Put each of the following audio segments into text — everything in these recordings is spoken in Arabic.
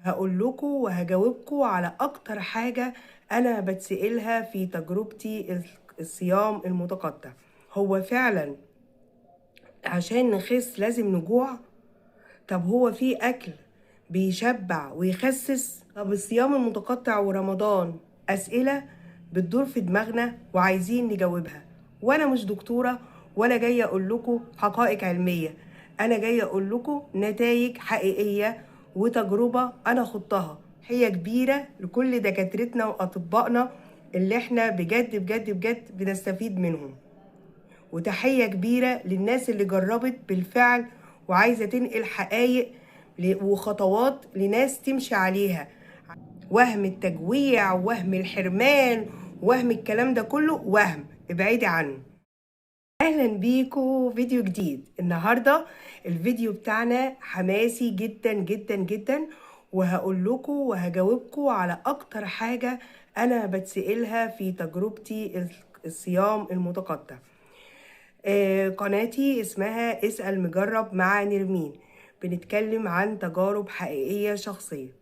هقول لكم وهجاوبكم على اكتر حاجة انا بتسألها في تجربتي الصيام المتقطع. هو فعلا عشان نخس لازم نجوع؟ طب هو في اكل بيشبع ويخسس؟ طب الصيام المتقطع ورمضان اسئلة بتدور في دماغنا وعايزين نجاوبها. وانا مش دكتورة ولا جاية اقول لكم حقائق علمية، انا جاية اقول لكم نتائج حقيقية وتجربة انا خضتها. هي كبيرة لكل دكاترتنا واطبائنا اللي احنا بجد بجد بجد بنستفيد منهم، وتحية كبيرة للناس اللي جربت بالفعل وعايزة تنقل حقائق وخطوات لناس تمشي عليها. وهم التجويع، وهم الحرمان، وهم الكلام ده كله وهم، ابعدي عنه. اهلا بيكم فيديو جديد. النهاردة الفيديو بتاعنا حماسي جدا جدا جدا، وهقول لكم وهجاوبكم على اكتر حاجة انا بتسألها في تجربتي الصيام المتقطع. قناتي اسمها اسأل مجرب مع نرمين، بنتكلم عن تجارب حقيقية شخصية.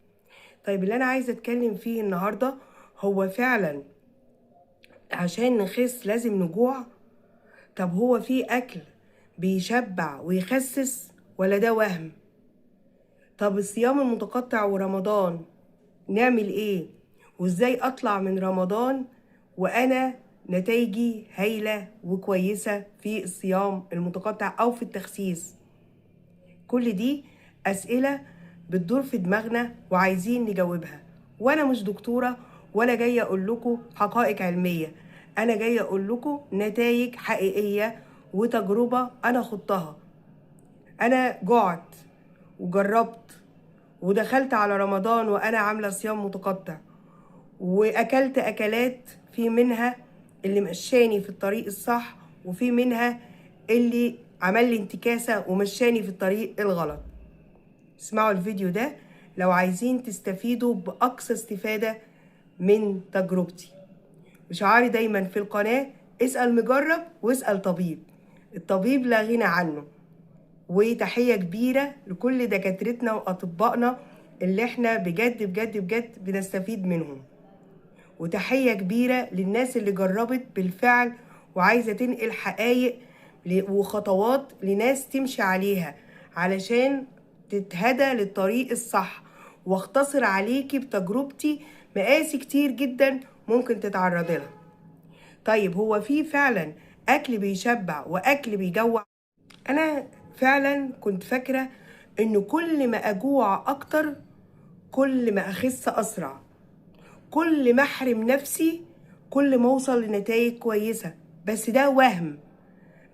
طيب اللي أنا عايزة أتكلم فيه النهاردة، هو فعلا عشان نخس لازم نجوع؟ طب هو في أكل بيشبع ويخسس ولا ده وهم؟ طب الصيام المتقطع ورمضان نعمل ايه؟ وازاي اطلع من رمضان وانا نتائجي هايلة وكويسة في الصيام المتقطع او في التخسيس؟ كل دي اسئلة بتدور في دماغنا وعايزين نجاوبها. وانا مش دكتورة ولا جاية اقول لكم حقائق علمية، انا جاية اقول لكم نتائج حقيقية وتجربة انا خضتها. انا جعت وجربت ودخلت على رمضان وانا عامله صيام متقطع، واكلت اكلات في منها اللي مشاني في الطريق الصح، وفي منها اللي عمل لي انتكاسه ومشاني في الطريق الغلط. اسمعوا الفيديو ده لو عايزين تستفيدوا باقصى استفاده من تجربتي. وشعاري دايما في القناه اسال مجرب واسال طبيب، الطبيب لا غنى عنه. وتحية كبيرة لكل دكاترتنا وأطبائنا اللي احنا بجد بجد بجد بنستفيد منهم، وتحية كبيرة للناس اللي جربت بالفعل وعايزة تنقل حقائق وخطوات لناس تمشي عليها علشان تتهدى للطريق الصح. واختصر عليكي بتجربتي مقاسي كتير جدا ممكن تتعرضي لها. طيب هو في فعلا أكل بيشبع وأكل بيجوع؟ انا فعلا كنت فاكرة ان كل ما اجوع اكتر كل ما اخس اسرع، كل ما احرم نفسي كل ما اوصل لنتائج كويسة. بس ده وهم،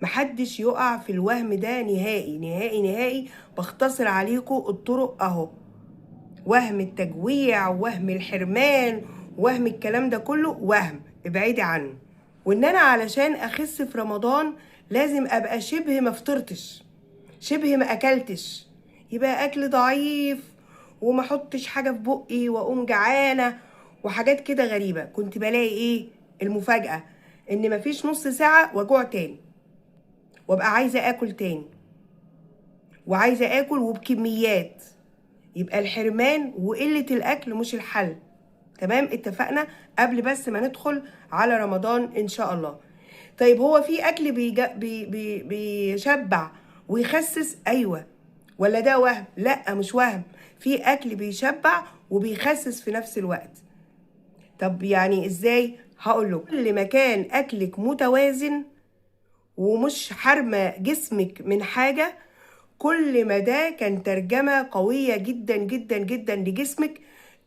محدش يقع في الوهم ده نهائي نهائي نهائي. بختصر عليكم الطرق اهو: وهم التجويع، وهم الحرمان، وهم الكلام ده كله وهم، ابعدي عنه. وان انا علشان اخس في رمضان لازم ابقى شبه ما فطرتش، شبه ما اكلتش، يبقى اكل ضعيف وما احطش حاجه في بقي واقوم جعانه وحاجات كده غريبه. كنت بلاقي ايه المفاجاه؟ ان مفيش نص ساعه واجوع تاني وابقى عايزه اكل تاني، وعايزه اكل وبكميات. يبقى الحرمان وقله الاكل مش الحل. تمام، اتفقنا قبل بس ما ندخل على رمضان ان شاء الله. طيب هو في اكل بيشبع ويخسس؟ ايوه. ولا ده وهم؟ لا مش وهم، في اكل بيشبع وبيخسس في نفس الوقت. طب يعني ازاي؟ هقول لك: كل ما كان اكلك متوازن ومش حارمه جسمك من حاجه، كل ما ده كان ترجمه قويه جدا جدا جدا لجسمك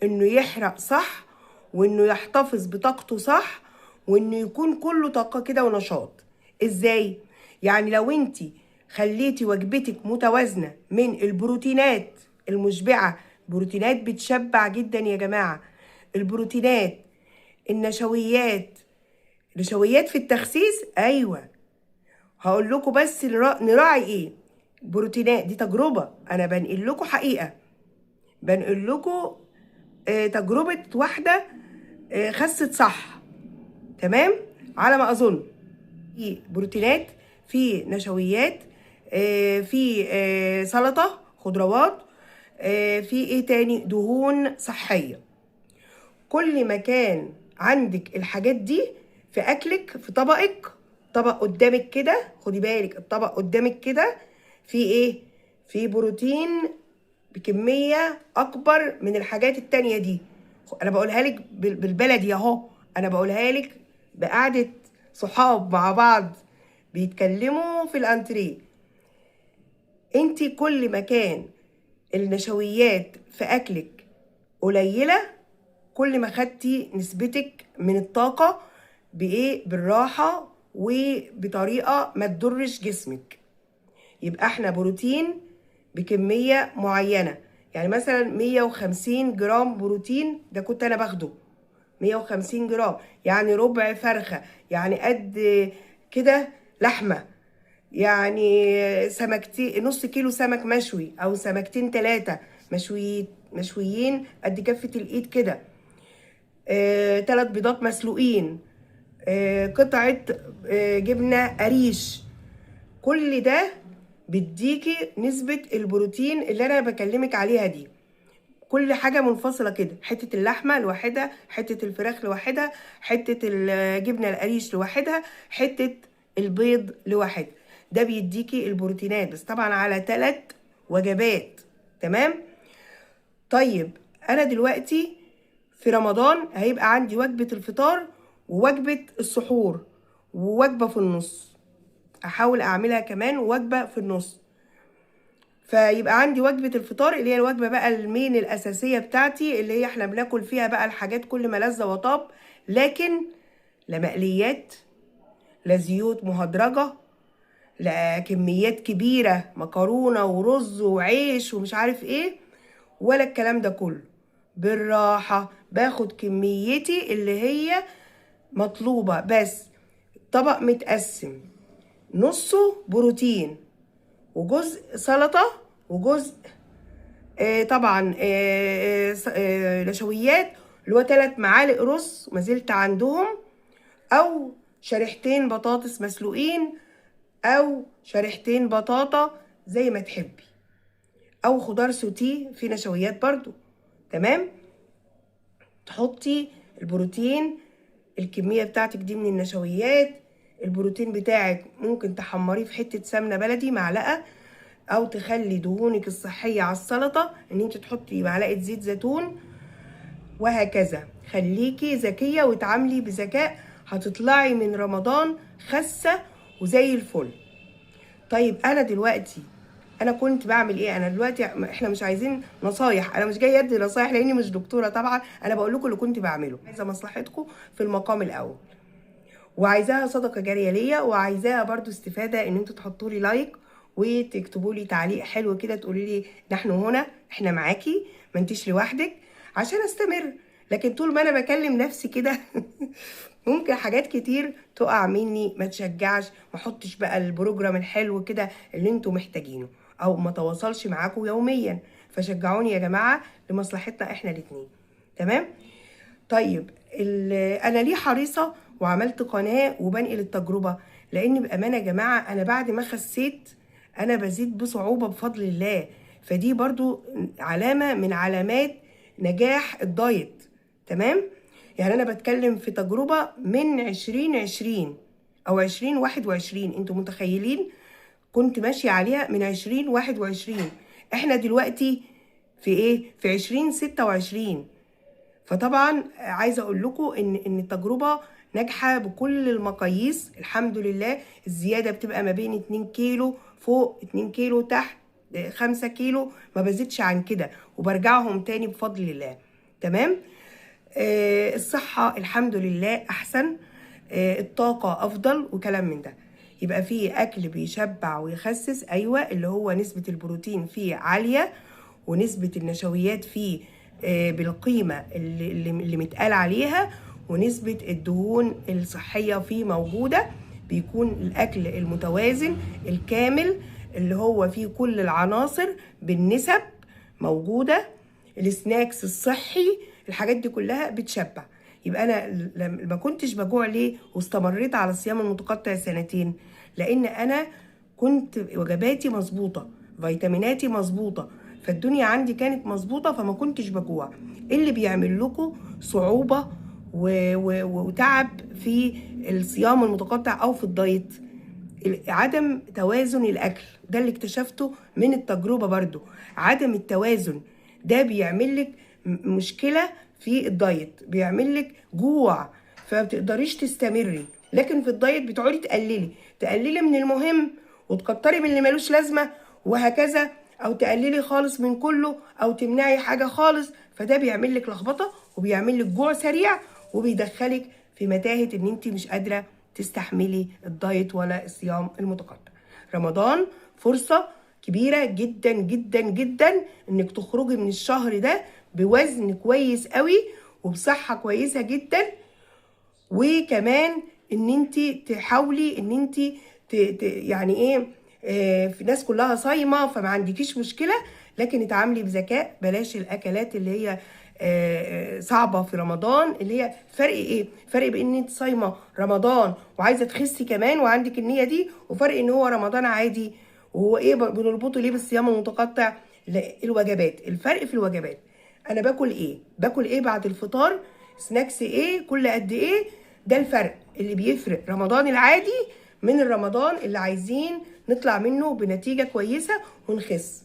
انه يحرق صح، وانه يحتفظ بطاقته صح، وانه يكون كله طاقه كده ونشاط. ازاي؟ يعني لو انتي خليتي وجبتك متوازنه من البروتينات المشبعه، بروتينات بتشبع جدا يا جماعه، البروتينات، النشويات، نشويات في التخسيس، ايوه. هقول لكم بس نراعي ايه. بروتينات دي تجربه، انا بنقل لكم حقيقه، بنقل لكم تجربه واحده خست صح. تمام، على ما اظن في بروتينات، في نشويات، في سلطه، خضروات، في ايه تاني؟ دهون صحية. كل ما كان عندك الحاجات دي في اكلك، في طبقك، طبق قدامك كده، خدي بالك الطبق قدامك كده في ايه؟ في بروتين بكمية اكبر من الحاجات التانية دي. انا بقولها لك بالبلدي اهو، انا بقولها لك بقعدة صحاب مع بعض بيتكلموا في الانتريه. انتي كل ما كان النشويات في اكلك قليلة، كل ما خدتي نسبتك من الطاقة بايه؟ بالراحة وبطريقة ما تضرش جسمك. يبقى احنا بروتين بكمية معينة، يعني مثلا 150 جرام بروتين ده كنت انا باخده، 150 جرام يعني ربع فرخة، يعني قد كده لحمة، يعني سمكتين، نص كيلو سمك مشوي او سمكتين 3 مشويين قد كفة الايد كده، 3 بيضات مسلوقين، قطعة جبنة قريش. كل ده بيديكي نسبة البروتين اللي انا بكلمك عليها دي. كل حاجة منفصلة كده، حتة اللحمة لوحدها، حتة الفراخ لوحدها، حتة الجبنة القريش لوحدها، حتة البيض لوحدها. ده بيديكي البروتينات، بس طبعا على 3 وجبات. تمام؟ طيب انا دلوقتي في رمضان هيبقى عندي وجبة الفطار ووجبة السحور ووجبة في النص، احاول اعملها كمان وجبة في النص. فيبقى عندي وجبة الفطار اللي هي الوجبة بقى المين الأساسية بتاعتي، اللي هي احنا بناكل فيها بقى الحاجات كل ما لذ وطاب، لكن لا مقليات، لا زيوت مهدرجة، لا كميات كبيرة مكرونة ورز وعيش ومش عارف ايه، ولا الكلام ده كله. بالراحة باخد كميتي اللي هي مطلوبة، بس طبق متقسم، نصه بروتين وجزء سلطة وجزء طبعا نشويات، اللي هو 3 معالق رز ما زلت عندهم، او شريحتين بطاطس مسلوقين، او شريحتين بطاطا زي ما تحبي، او خضار سوتيه في نشويات برضو. تمام؟ تحطي البروتين، الكمية بتاعتك دي من النشويات. البروتين بتاعك ممكن تحمريه في حتة سمنة بلدي معلقة، او تخلي دهونك الصحية على السلطة ان انت تحطي معلقة زيت زيتون، وهكذا. خليكي ذكية وتعاملي بذكاء، هتطلعي من رمضان خاسة وزي الفل. طيب انا دلوقتي انا كنت بعمل ايه؟ انا دلوقتي احنا مش عايزين نصايح، انا مش جايه ادي نصايح لاني مش دكتوره طبعا، انا بقول لكم اللي كنت بعمله، عايزه مصلحتكم في المقام الاول، وعايزاها صدقه جاريه ليا، وعايزاها برضو استفاده ان انتوا تحطوا لي لايك وتكتبوا لي تعليق حلو كده، تقولي لي نحن هنا، احنا معاكي، ما انتيش لوحدك، عشان استمر. لكن طول ما انا بكلم نفسي كده ممكن حاجات كتير تقع مني، ما تشجعش، ما احطش بقى البروجرام الحلو كده اللي انتوا محتاجينه، او ما تواصلش معاكم يوميا. فشجعوني يا جماعه لمصلحتنا احنا الاتنين. تمام؟ طيب انا ليه حريصه وعملت قناه وبنقل التجربه؟ لان بامانه يا جماعه انا بعد ما خسيت انا بزيد بصعوبه بفضل الله، فدي برضو علامه من علامات نجاح الدايت. تمام؟ يعني انا بتكلم في تجربه من 2020 او 2021، انتوا متخيلين؟ كنت ماشيه عليها من 2021، احنا دلوقتي في ايه؟ في 2026. فطبعا عايزه اقول لكم ان التجربه ناجحه بكل المقاييس الحمد لله. الزياده بتبقى ما بين 2 كيلو فوق، 2 كيلو تحت، 5 كيلو، ما بزيدش عن كده، وبرجعهم تاني بفضل الله. تمام؟ الصحه الحمد لله احسن، الطاقه افضل، وكلام من ده. يبقى فيه اكل بيشبع ويخسس، ايوه، اللي هو نسبه البروتين فيه عاليه، ونسبه النشويات فيه بالقيمة اللي متقال عليها، ونسبة الدهون الصحية فيه موجودة. بيكون الأكل المتوازن الكامل اللي هو فيه كل العناصر بالنسب موجودة، السناكس الصحي، الحاجات دي كلها بتشبع. يبقى أنا ما كنتش بجوع ليه واستمريت على الصيام المتقطع 2 لأن أنا كنت وجباتي مظبوطة، فيتاميناتي مظبوطة، فالدنيا عندي كانت مظبوطه، فما كنتش بجوع. اللي بيعمل لكم صعوبه وتعب في الصيام المتقطع او في الدايت عدم توازن الاكل. ده اللي اكتشفته من التجربه برضو. عدم التوازن ده بيعمل لك مشكله في الدايت، بيعمل لك جوع فما بتقدريش تستمري. لكن في الدايت بتقعدي تقللي من المهم وتكتري من اللي ملوش لازمه وهكذا، او تقللي خالص من كله او تمنعي حاجه خالص. فده بيعمل لك لخبطه وبيعمل لك جوع سريع وبيدخلك في متاهه ان انت مش قادره تستحملي الدايت ولا الصيام المتقطع. رمضان فرصه كبيره جدا جدا جدا انك تخرجي من الشهر ده بوزن كويس قوي وبصحه كويسه جدا، وكمان ان انت تحاولي ان انت يعني ايه، في ناس كلها صايمه فما عندكيش مشكله، لكن اتعاملي بذكاء. بلاش الاكلات اللي هي صعبه في رمضان. اللي هي فرق ايه؟ فرق بان انت صايمه رمضان وعايزه تخسي كمان وعندك النيه دي، وفرق ان هو رمضان عادي. وهو ايه بنربطه ليه بالصيام المتقطع؟ الوجبات. الفرق في الوجبات. انا باكل ايه بعد الفطار، سناكس ايه كل قد ايه. ده الفرق اللي بيفرق رمضان العادي من الرمضان اللي عايزين نطلع منه بنتيجة كويسة ونخس.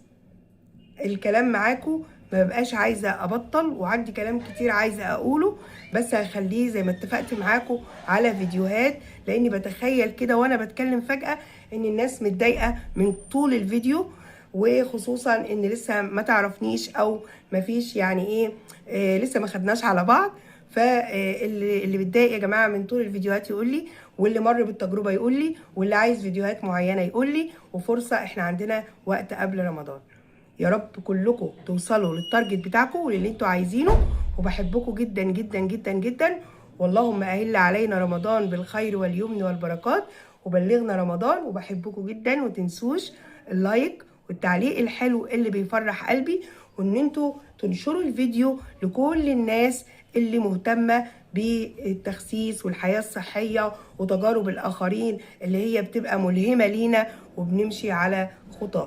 الكلام معاكم ما بقاش عايزة أبطل، وعندي كلام كتير عايزة أقوله، بس هخليه زي ما اتفقت معاكم على فيديوهات، لأني بتخيل كده وأنا بتكلم فجأة إن الناس متضايقة من طول الفيديو، وخصوصا إن لسه ما تعرفنيش أو ما فيش يعني إيه لسه ما خدناش على بعض. فاللي بيتضايق يا جماعه من طول الفيديوهات يقول لي، واللي مر بالتجربه يقول لي، واللي عايز فيديوهات معينه يقول لي. وفرصه، احنا عندنا وقت قبل رمضان. يا رب كلكم توصلوا للتارجت بتاعكم وللي انتوا عايزينه، وبحبكم جدا جدا جدا جدا. واللهم اهل علينا رمضان بالخير واليمن والبركات، وبلغنا رمضان. وبحبكم جدا، وتنسوش اللايك والتعليق الحلو اللي بيفرح قلبي، وان انتوا تنشروا الفيديو لكل الناس اللي مهتمة بالتخسيس والحياة الصحية وتجارب الآخرين اللي هي بتبقى ملهمة لينا وبنمشي على خطاه.